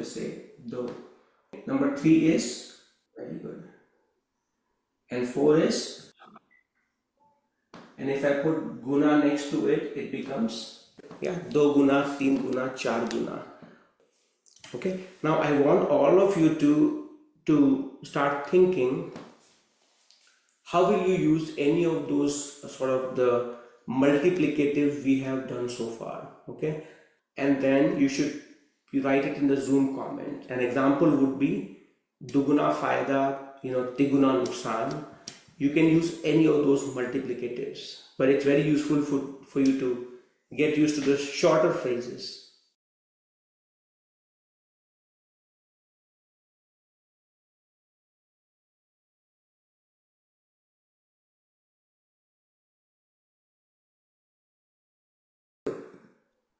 just say do. Number 3 is, very good, and 4 is, and if I put guna next to it, it becomes, yeah, do guna, teen guna, char guna. Okay, now I want all of you to start thinking, how will you use any of those sort of the multiplicative we have done so far, okay? And then you write it in the Zoom comment. An example would be duguna fayda, tiguna nuksan. You can use any of those multiplicatives, but it's very useful for you to get used to the shorter phrases.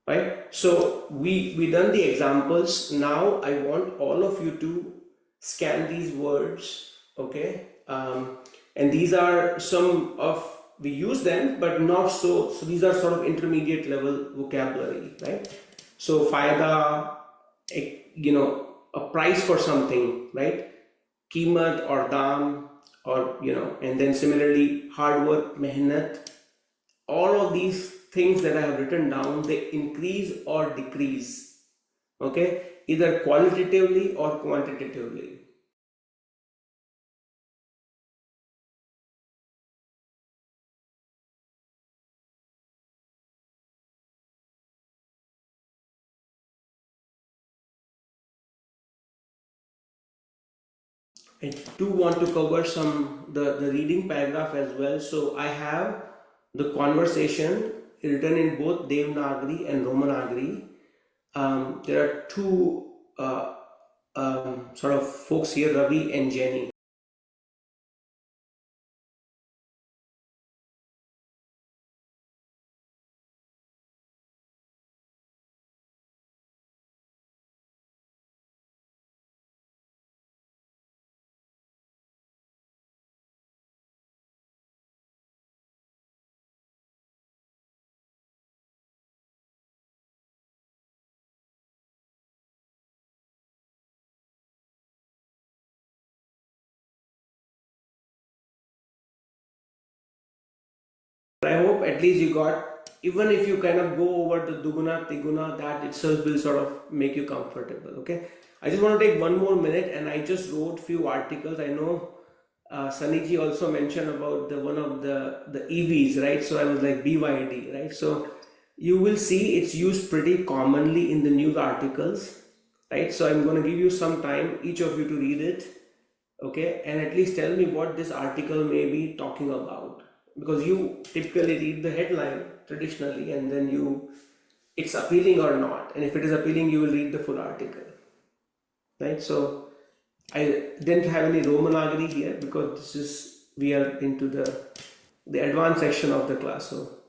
Right? So we done the examples. Now I want all of you to scan these words, okay? And these are some of, we use them, but not so these are sort of intermediate level vocabulary, right? So faida, a price for something, right? कीमत or दाम, or and then similarly hard work, mehnat. All of these things that I have written down, they increase or decrease, okay, either qualitatively or quantitatively. I do want to cover the reading paragraph as well. So I have the conversation written in both Devanagari and Romanagari. There are two sort of folks here, Ravi and Jenny. I hope at least you got, even if you kind of go over the duguna, tiguna, that itself will sort of make you comfortable, okay? I just want to take one more minute, and I just wrote few articles. I know Sunny also mentioned about one of the EVs, right? So I was like BYD, right? So you will see it's used pretty commonly in the news articles, right? So I'm going to give you some time, each of you, to read it, okay? And at least tell me what this article may be talking about. Because you typically read the headline traditionally, and then it's appealing or not, and if it is appealing, you will read the full article, right? So I didn't have any Romanagari here because we are into the advanced section of the class. So